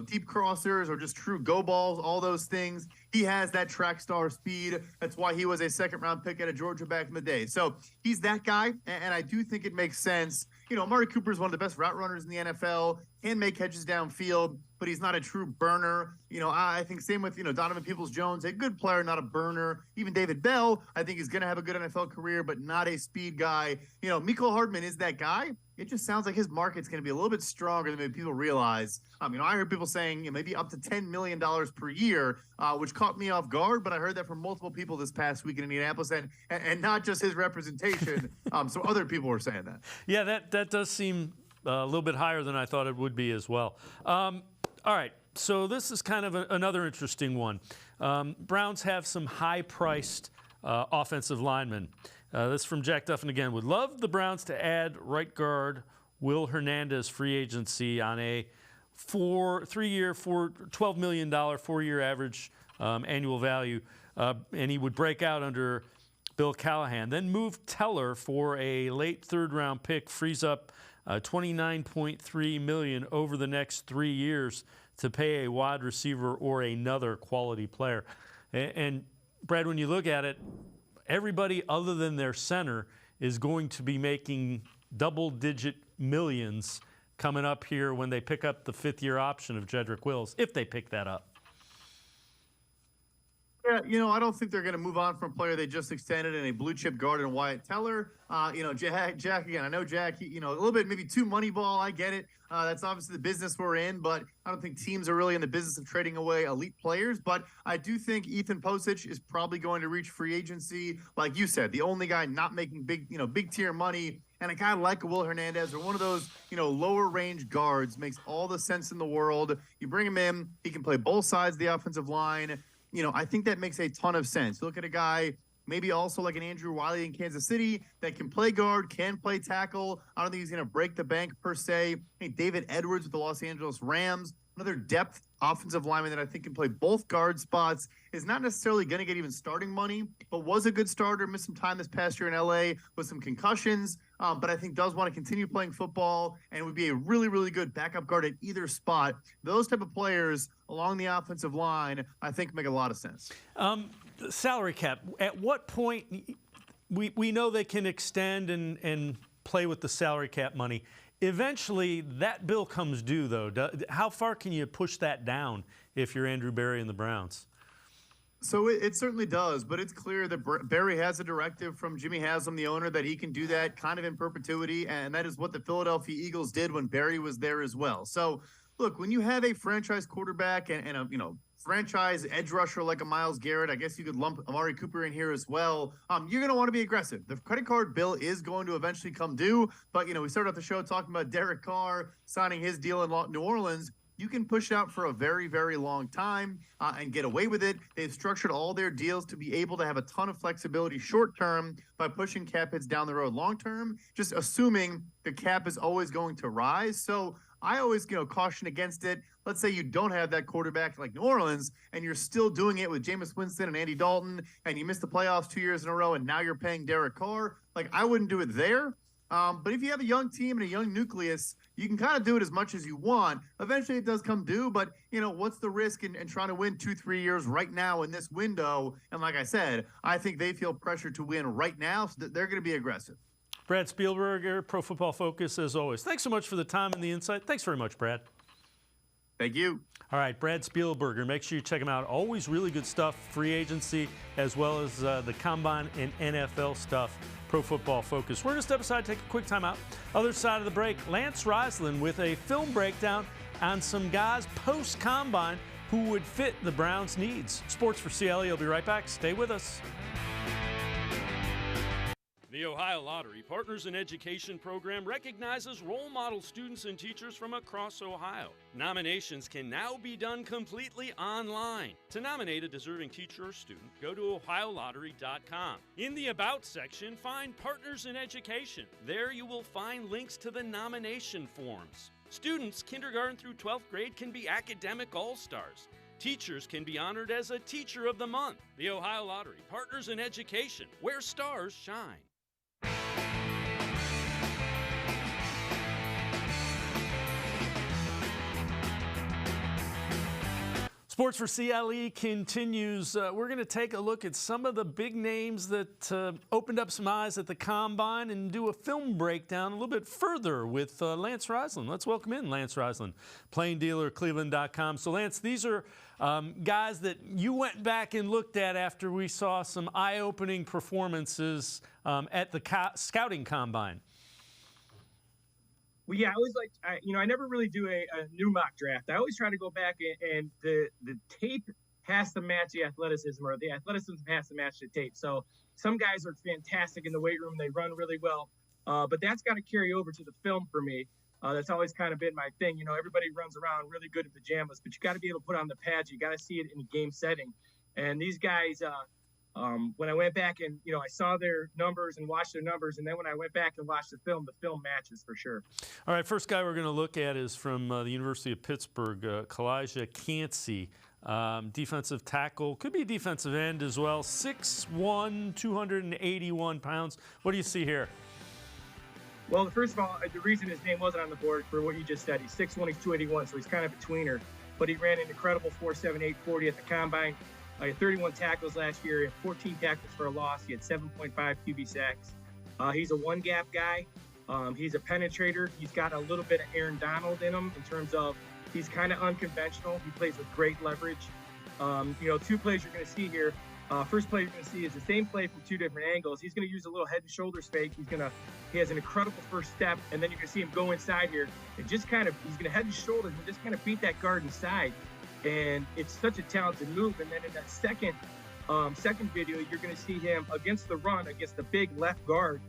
deep crossers or just true go balls, all those things. He has that track star speed. That's why he was a second-round pick out of Georgia back in the day. So he's that guy, and I do think it makes sense. Amari Cooper is one of the best route runners in the NFL, can make catches downfield, but he's not a true burner. I think same with, Donovan Peoples-Jones, a good player, not a burner. Even David Bell, I think he's going to have a good NFL career, but not a speed guy. Mecole Hardman is that guy. It just sounds like his market's going to be a little bit stronger than maybe people realize. I heard people saying maybe up to $10 million per year, which caught me off guard, but I heard that from multiple people this past week in Indianapolis, and not just his representation. So other people were saying that. Yeah, that does seem a little bit higher than I thought it would be as well. All right, so this is kind of another interesting one. Browns have some high-priced offensive linemen. This is from Jack Duffin again. Would love the Browns to add right guard Will Hernandez free agency on a 3-year, $12 million, 4-year average annual value, and he would break out under Bill Callahan. Then move Teller for a late third-round pick, frees up $29.3 million over the next 3 years to pay a wide receiver or another quality player. And Brad, when you look at it, everybody other than their center is going to be making double-digit millions coming up here when they pick up the 5th-year option of Jedrick Wills, if they pick that up. Yeah, I don't think they're going to move on from a player they just extended in a blue chip guard and Wyatt Teller. Jack again. I know Jack. A little bit maybe too money ball. I get it. That's obviously the business we're in, but I don't think teams are really in the business of trading away elite players. But I do think Ethan Posich is probably going to reach free agency, like you said, the only guy not making big tier money. And a guy like Will Hernandez or one of those, lower range guards makes all the sense in the world. You bring him in, he can play both sides of the offensive line. I think that makes a ton of sense. You look at a guy maybe also like an Andrew Wiley in Kansas City that can play guard, can play tackle. I don't think he's going to break the bank per se. Hey, David Edwards with the Los Angeles Rams, another depth offensive lineman that I think can play both guard spots, is not necessarily going to get even starting money, but was a good starter, missed some time this past year in LA with some concussions, but I think does want to continue playing football and would be a really, really good backup guard at either spot. Those type of players along the offensive line, I think, make a lot of sense. Salary cap, at what point, we know they can extend and play with the salary cap money. Eventually, that bill comes due, though. How far can you push that down if you're Andrew Berry and the Browns? So it certainly does, but it's clear that Berry has a directive from Jimmy Haslam, the owner, that he can do that kind of in perpetuity, and that is what the Philadelphia Eagles did when Berry was there as well. So, look, when you have a franchise quarterback and a franchise edge rusher like a Myles Garrett, I guess you could lump Amari Cooper in here as well. You're going to want to be aggressive. The credit card bill is going to eventually come due, but we started off the show talking about Derek Carr signing his deal in New Orleans. You can push it out for a very, very long time and get away with it. They've structured all their deals to be able to have a ton of flexibility short term by pushing cap hits down the road long term, just assuming the cap is always going to rise. So I always, caution against it. Let's say you don't have that quarterback like New Orleans, and you're still doing it with Jameis Winston and Andy Dalton, and you missed the playoffs 2 years in a row, and now you're paying Derek Carr. I wouldn't do it there. But if you have a young team and a young nucleus, you can kind of do it as much as you want. Eventually, it does come due, but, what's the risk in trying to win 2-3 years right now in this window? And like I said, I think they feel pressure to win right now, so that they're going to be aggressive. Brad Spielberger, Pro Football Focus, as always. Thanks so much for the time and the insight. Thanks very much, Brad. Thank you. All right, Brad Spielberger. Make sure you check him out. Always really good stuff, free agency, as well as the Combine and NFL stuff. Pro Football Focus. We're going to step aside, take a quick time out. Other side of the break, Lance Reisland with a film breakdown on some guys post-Combine who would fit the Browns' needs. Sports4CLE. I'll be right back. Stay with us. The Ohio Lottery Partners in Education program recognizes role model students and teachers from across Ohio. Nominations can now be done completely online. To nominate a deserving teacher or student, go to OhioLottery.com. In the About section, find Partners in Education. There you will find links to the nomination forms. Students kindergarten through 12th grade can be academic all-stars. Teachers can be honored as a Teacher of the Month. The Ohio Lottery Partners in Education, where stars shine. Sports4CLE continues. We're going to take a look at some of the big names that opened up some eyes at the Combine and do a film breakdown a little bit further with Lance Reisland. Let's welcome in Lance Reisland, plain dealer, cleveland.com. So, Lance, these are guys that you went back and looked at after we saw some eye-opening performances at the scouting Combine. Well, yeah, I always I never really do a new mock draft. I always try to go back and the tape has to match the athleticism, or the athleticism has to match the tape. So some guys are fantastic in the weight room. They run really well, but that's got to carry over to the film for me. That's always kind of been my thing. Everybody runs around really good in pajamas, but you got to be able to put on the pads. You got to see it in a game setting. And these guys, when I went back and, I saw their numbers and watched their numbers, and then when I went back and watched the film matches for sure. All right, first guy we're going to look at is from the University of Pittsburgh, Kalijah Cansey, defensive tackle, could be defensive end as well, 6'1", 281 pounds. What do you see here? Well, first of all, the reason his name wasn't on the board for what you just said, he's 6'1", he's 281, so he's kind of a tweener, but he ran an incredible 4.78 40 at the Combine. He had 31 tackles last year, he had 14 tackles for a loss. He had 7.5 QB sacks. He's a one-gap guy. He's a penetrator. He's got a little bit of Aaron Donald in him in terms of he's kind of unconventional. He plays with great leverage. Two plays you're going to see here. First play you're going to see is the same play from two different angles. He's going to use a little head and shoulders fake. He has an incredible first step, and then you're going to see him go inside here and he's going to head and shoulders and just kind of beat that guard inside. And it's such a talented move. And then in that second video, you're going to see him against the run, against the big left guard,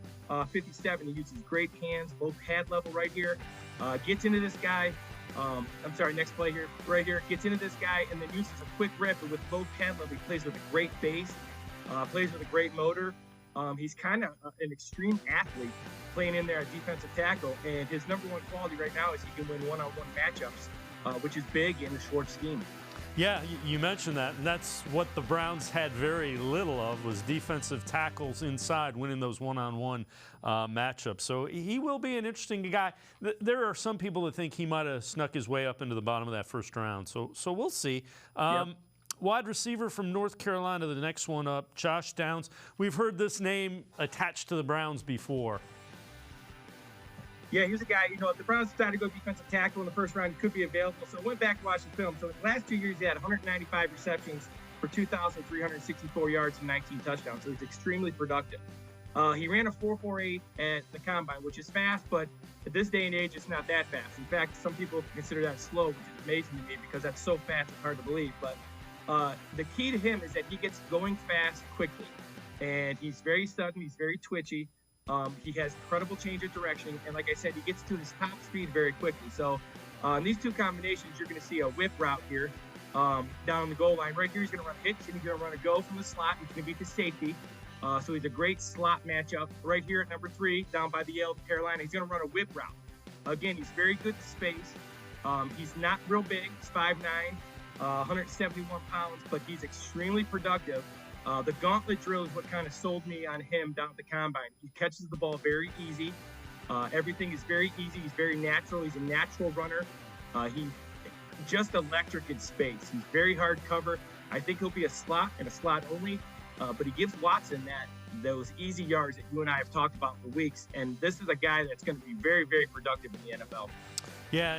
57. He uses great hands, low pad level right here, gets into this guy. Next play here, right here, gets into this guy and then uses a quick rip, and with low pad level, he plays with a great base, plays with a great motor. He's kind of an extreme athlete playing in there at defensive tackle, and his number one quality right now is he can win one-on-one matchups, which is big in the short scheme. Yeah, you mentioned that, and that's what the Browns had very little of, was defensive tackles inside, winning those one-on-one matchups. So he will be an interesting guy. There are some people that think he might have snuck his way up into the bottom of that first round. So we'll see. Yep. Wide receiver from North Carolina, the next one up, Josh Downs. We've heard this name attached to the Browns before. Yeah, here's a guy, if the Browns decided to go defensive tackle in the first round, he could be available. So I went back to watch the film. So in the last 2 years, he had 195 receptions for 2,364 yards and 19 touchdowns. So he's extremely productive. He ran a 4.48 at the combine, which is fast, but at this day and age, it's not that fast. In fact, some people consider that slow, which is amazing to me because that's so fast, it's hard to believe. But the key to him is that he gets going fast quickly, and he's very sudden, he's very twitchy. He has incredible change of direction, and like I said, he gets to his top speed very quickly. So in these two combinations, you're going to see a whip route here down the goal line. Right here, he's going to run hitch, and he's going to run a go from the slot. He's going to beat the safety. So he's a great slot matchup. Right here at number 3, down by the Yale, Carolina, he's going to run a whip route. Again, he's very good to space. He's not real big. He's 5'9", 171 pounds, but he's extremely productive. The gauntlet drill is what kind of sold me on him down at the combine. He catches the ball very easy. Everything is very easy. He's very natural. He's a natural runner. He's just electric in space. He's very hard cover. I think he'll be a slot and a slot only, but he gives Watson those easy yards that you and I have talked about for weeks. And this is a guy that's going to be very, very productive in the NFL. Yeah,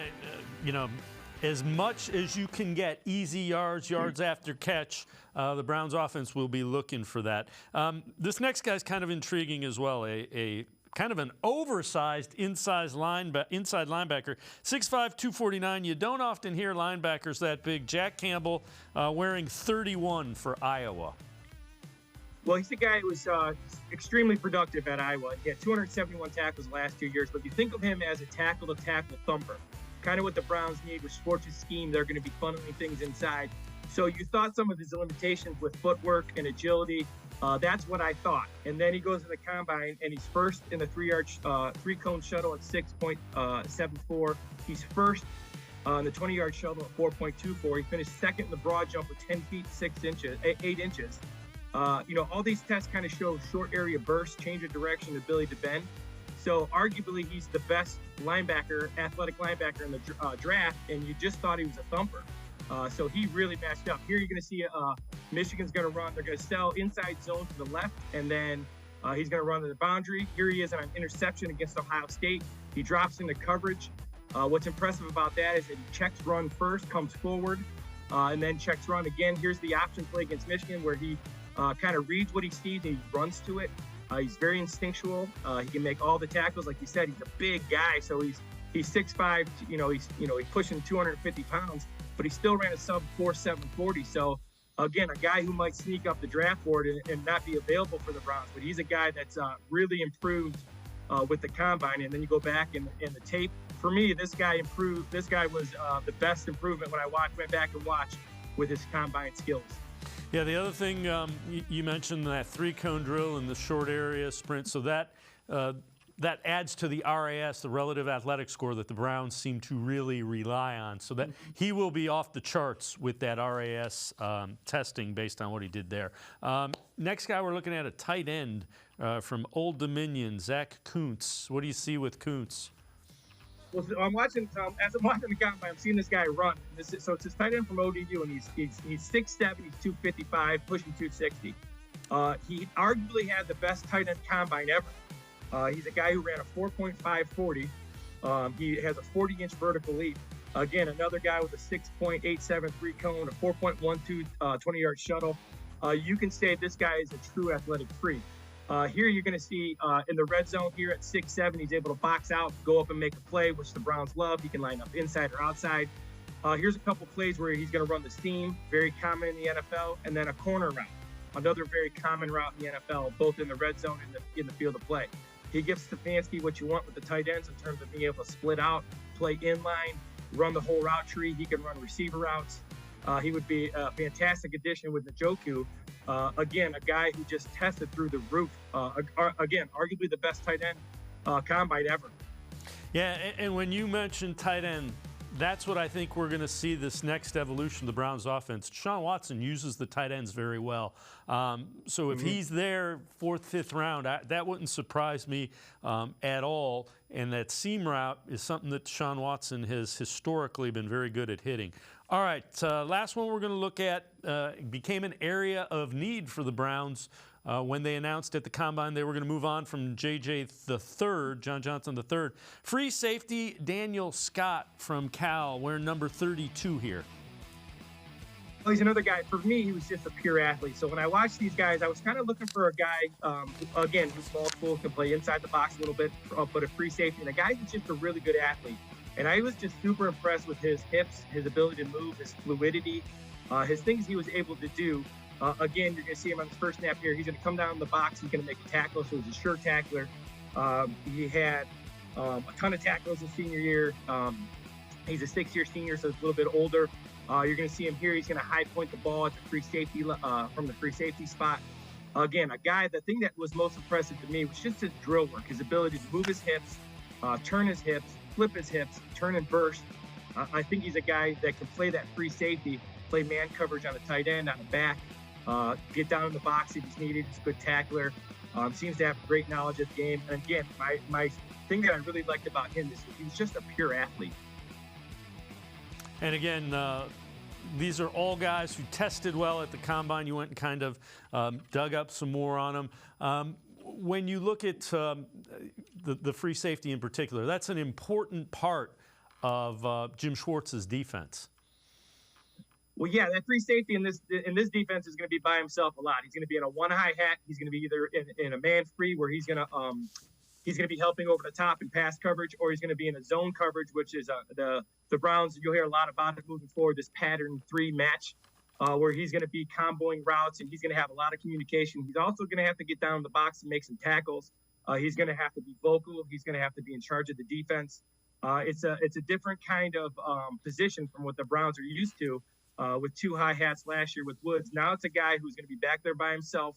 as much as you can get easy yards after catch, the Browns offense will be looking for that. This next guy's kind of intriguing as well, a kind of an oversized inside linebacker, 6'5", 249. You don't often hear linebackers that big. Jack Campbell wearing 31 for Iowa. Well, he's a guy who was extremely productive at Iowa. He had 271 tackles the last 2 years, but you think of him as a tackle-to-tackle thumper. Kind of what the Browns need with Schwartz's scheme. They're going to be funneling things inside. So you thought some of his limitations with footwork and agility, that's what I thought. And then he goes to the combine, and he's first in the three-cone shuttle at 6.74. He's first in the 20-yard shuttle at 4.24. He finished second in the broad jump with 10 feet 8 inches. All these tests kind of show short area burst, change of direction, ability to bend. So arguably, he's the best athletic linebacker in the draft, and you just thought he was a thumper. So he really matched up. Here you're going to see Michigan's going to run. They're going to sell inside zone to the left, and then he's going to run to the boundary. Here he is on an interception against Ohio State. He drops into coverage. What's impressive about that is that he checks run first, comes forward, and then checks run again. Here's the option play against Michigan where he kind of reads what he sees and he runs to it. He's very instinctual. He can make all the tackles. Like you said, he's a big guy. So he's 6'5", he's pushing 250 pounds, but he still ran a sub 4.7 40. So again, a guy who might sneak up the draft board and not be available for the Browns, but he's a guy that's really improved with the combine. And then you go back in the tape. For me, this guy improved. This guy was the best improvement when I went back and watched with his combine skills. Yeah, the other thing you mentioned, that three-cone drill in the short area sprint, so that adds to the RAS, the relative athletic score that the Browns seem to really rely on. So that he will be off the charts with that RAS testing based on what he did there. Next guy we're looking at, a tight end from Old Dominion, Zach Kuntz. What do you see with Kuntz? Well, I'm watching. As I'm watching the combine, I'm seeing this guy run. So it's his tight end from ODU, and he's 6'7", he's 255, pushing 260. He arguably had the best tight end combine ever. He's a guy who ran a 4.5 40. He has a 40-inch vertical leap. Again, another guy with a 6.873 cone, a 4.12 20-yard shuttle. You can say this guy is a true athletic freak. Here you're going to see in the red zone here at 6'7", he's able to box out, go up and make a play, which the Browns love. He can line up inside or outside. Here's a couple plays where he's going to run the seam, very common in the NFL, and then a corner route, another very common route in the NFL, both in the red zone and in the field of play. He gives Stefanski what you want with the tight ends in terms of being able to split out, play inline, run the whole route tree. He can run receiver routes. He would be a fantastic addition with Njoku. Again, a guy who just tested through the roof. Again, arguably the best tight end combine ever. Yeah, and when you mentioned tight end, that's what I think we're going to see this next evolution of the Browns offense. Deshaun Watson uses the tight ends very well. So if he's there 4th, 5th round, that wouldn't surprise me at all. And that seam route is something that Deshaun Watson has historically been very good at hitting. All right, last one we're going to look at became an area of need for the Browns when they announced at the Combine they were going to move on from J.J. III, John Johnson III. Free safety Daniel Scott from Cal, wearing number 32 here. Well, he's another guy. For me, he was just a pure athlete. So when I watched these guys, I was kind of looking for a guy, again, who's multiple, can play inside the box a little bit, but a free safety. And a guy who's just a really good athlete. And I was just super impressed with his hips, his ability to move, his fluidity, his things he was able to do. Again, you're going to see him on his first snap here. He's going to come down the box. He's going to make a tackle, so he's a sure tackler. He had a ton of tackles his senior year. He's a 6-year senior, so he's a little bit older. You're going to see him here. He's going to high point the ball at the free safety from the free safety spot. Again, a guy, the thing that was most impressive to me was just his drill work, his ability to move his hips, turn his hips, flip his hips, turn and burst. I think he's a guy that can play that free safety, play man coverage on a tight end, on the back, get down in the box if he's needed. He's a good tackler. Seems to have great knowledge of the game. And again, my thing that I really liked about him is he was just a pure athlete. And again, these are all guys who tested well at the Combine. You went and kind of dug up some more on them. When you look at the free safety in particular, that's an important part of Jim Schwartz's defense. Well, yeah, that free safety in this defense is going to be by himself a lot. He's going to be in a one-high hat. He's going to be either in a man free where he's going to be helping over the top in pass coverage, or he's going to be in a zone coverage, which is the Browns. You'll hear a lot about it moving forward. This pattern 3 match. Where he's going to be comboing routes and he's going to have a lot of communication. He's also going to have to get down in the box and make some tackles. He's going to have to be vocal. He's going to have to be in charge of the defense. It's a different kind of position from what the Browns are used to with 2 high hats last year with Woods. Now it's a guy who's going to be back there by himself.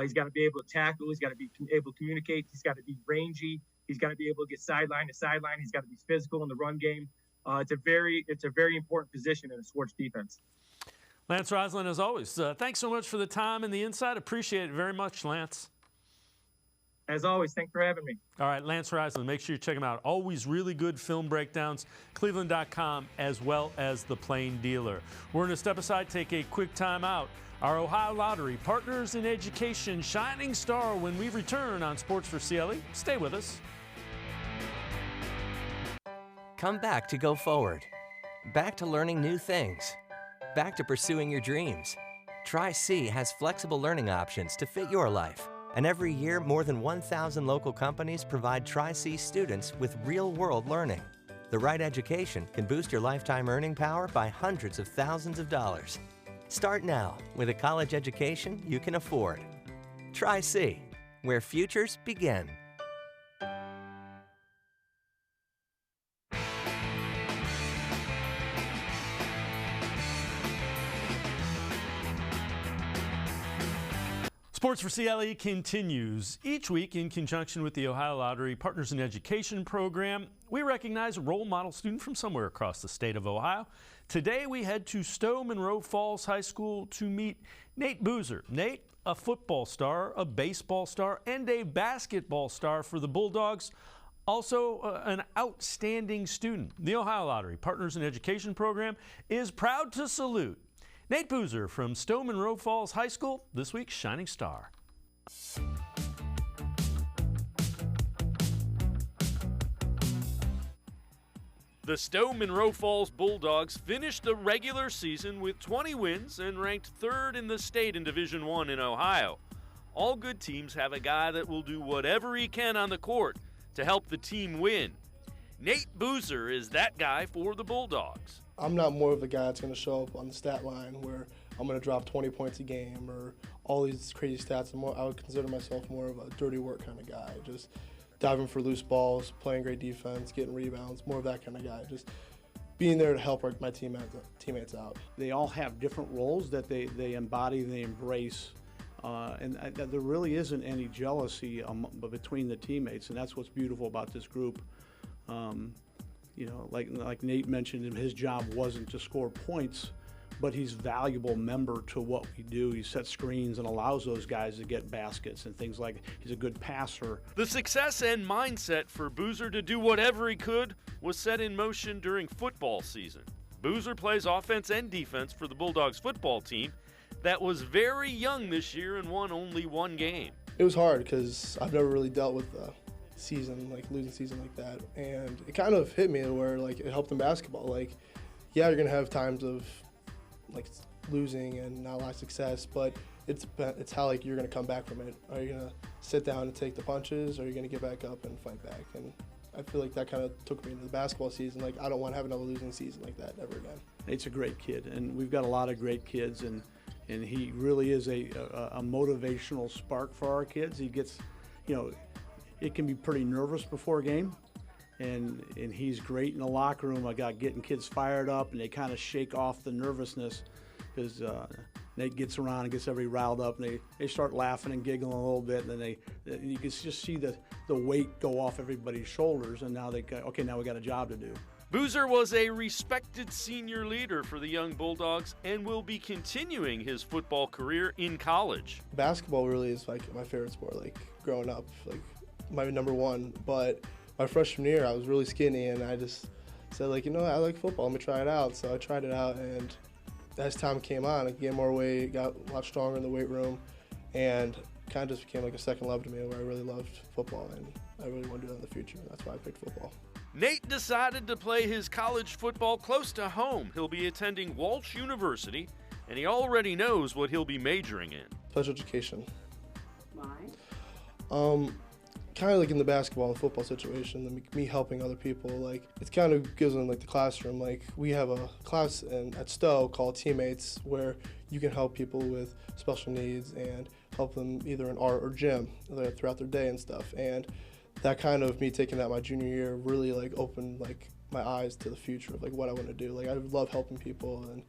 He's got to be able to tackle. He's got to be able to communicate. He's got to be rangy. He's got to be able to get sideline to sideline. He's got to be physical in the run game. It's a very important position in a Schwartz defense. Lance Reisland, as always, thanks so much for the time and the insight. Appreciate it very much, Lance. As always, thanks for having me. All right, Lance Reisland, make sure you check him out. Always really good film breakdowns, cleveland.com, as well as The Plain Dealer. We're going to step aside, take a quick time out. Our Ohio Lottery, Partners in Education, shining star when we return on Sports4CLE. Stay with us. Come back to go forward. Back to learning new things. Back to pursuing your dreams. Tri-C has flexible learning options to fit your life. And every year, more than 1,000 local companies provide Tri-C students with real-world learning. The right education can boost your lifetime earning power by hundreds of thousands of dollars. Start now with a college education you can afford. Tri-C, where futures begin. Sports4CLE continues. Each week, in conjunction with the Ohio Lottery Partners in Education program, we recognize a role model student from somewhere across the state of Ohio. Today, we head to Stowe Monroe Falls High School to meet Nate Boozer. Nate, a football star, a baseball star, and a basketball star for the Bulldogs. Also, an outstanding student. The Ohio Lottery Partners in Education program is proud to salute Nate Boozer from Stowe Monroe Falls High School, this week's Shining Star. The Stowe Monroe Falls Bulldogs finished the regular season with 20 wins and ranked third in the state in Division I in Ohio. All good teams have a guy that will do whatever he can on the court to help the team win. Nate Boozer is that guy for the Bulldogs. I'm not more of the guy that's going to show up on the stat line where I'm going to drop 20 points a game or all these crazy stats. I would consider myself more of a dirty work kind of guy, just diving for loose balls, playing great defense, getting rebounds, more of that kind of guy, just being there to help my teammates out. They all have different roles that they embody and they embrace, and there really isn't any jealousy between the teammates, and that's what's beautiful about this group. Like Nate mentioned, his job wasn't to score points, but he's a valuable member to what we do. He sets screens and allows those guys to get baskets and things like he's a good passer. The success and mindset for Boozer to do whatever he could was set in motion during football season. Boozer plays offense and defense for the Bulldogs football team that was very young this year and won only one game. It was hard because I've never really dealt with season, like losing season like that, and it kind of hit me where like it helped in basketball. Like, yeah, you're gonna have times of like losing and not a lot of success, but it's how like you're gonna come back from it. Are you gonna sit down and take the punches, or are you gonna get back up and fight back? And I feel like that kind of took me into the basketball season. Like, I don't want to have another losing season like that ever again. Nate's a great kid, and we've got a lot of great kids, and he really is a motivational spark for our kids. He gets, it can be pretty nervous before a game, and he's great in the locker room. I got getting kids fired up, and they kind of shake off the nervousness because Nate gets around and gets everybody riled up, and they start laughing and giggling a little bit, and then you can just see the weight go off everybody's shoulders, and now they go, okay, now we got a job to do. Boozer was a respected senior leader for the young Bulldogs and will be continuing his football career in college. Basketball really is like my favorite sport, like growing up, like my number one. But my freshman year, I was really skinny, and I just said, like, I like football, let me try it out. So I tried it out, and as time came on, I gained more weight, got a lot stronger in the weight room, and kind of just became like a second love to me where I really loved football, and I really want to do that in the future. That's why I picked football. Nate decided to play his college football close to home. He'll be attending Walsh University, and he already knows what he'll be majoring in. Special education. Why? Kind of like in the basketball and football situation, me helping other people, like it kind of gives them like the classroom. Like we have a class at Stowe called Teammates where you can help people with special needs and help them either in art or gym throughout their day and stuff. And that kind of me taking that my junior year really like opened like my eyes to the future of like what I want to do. Like I love helping people, and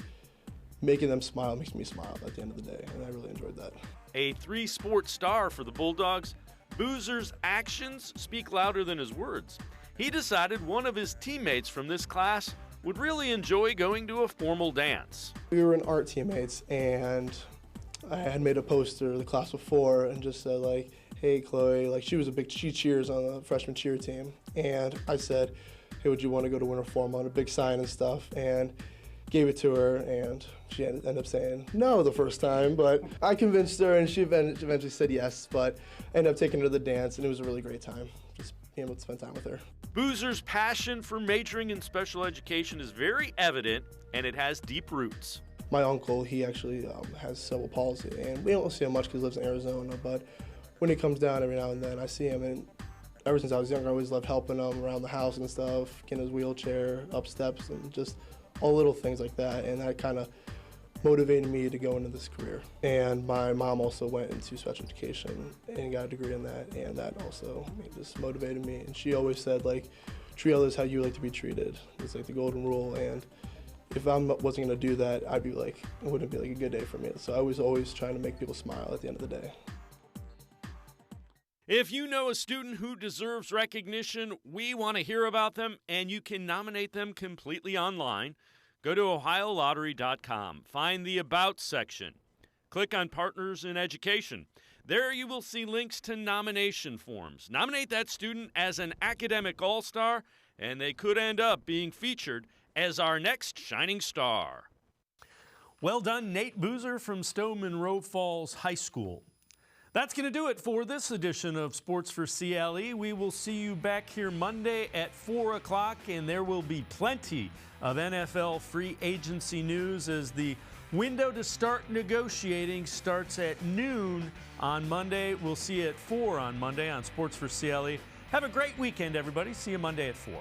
making them smile makes me smile at the end of the day, and I really enjoyed that. A 3-sport star for the Bulldogs, Boozer's actions speak louder than his words. He decided one of his teammates from this class would really enjoy going to a formal dance. We were in art teammates, and I had made a poster the class before and just said like, hey Chloe, like she cheers on the freshman cheer team, and I said, hey, would you want to go to winter formal on a big sign and stuff, and gave it to her, and she ended up saying no the first time, but I convinced her, and she eventually said yes, but ended up taking her to the dance, and it was a really great time, just being able to spend time with her. Boozer's passion for majoring in special education is very evident, and it has deep roots. My uncle, he actually has cerebral palsy, and we don't see him much because he lives in Arizona, but when he comes down every now and then, I see him, and ever since I was younger, I always loved helping him around the house and stuff, getting his wheelchair, up steps, and just all little things like that, and that kind of motivated me to go into this career. And my mom also went into special education and got a degree in that, and that also just motivated me. And she always said, like, treat others how you like to be treated. It's like the golden rule, and if I wasn't going to do that, I'd be like, it wouldn't be like a good day for me. So I was always trying to make people smile at the end of the day. If you know a student who deserves recognition, we want to hear about them, and you can nominate them completely online. Go to OhioLottery.com. Find the About section. Click on Partners in Education. There you will see links to nomination forms. Nominate that student as an academic all-star, and they could end up being featured as our next shining star. Well done, Nate Boozer from Stowe Monroe Falls High School. That's going to do it for this edition of Sports for CLE. We will see you back here Monday at 4 o'clock, and there will be plenty of NFL free agency news as the window to start negotiating starts at noon on Monday. We'll see you at 4 on Monday on Sports for CLE. Have a great weekend, everybody. See you Monday at 4.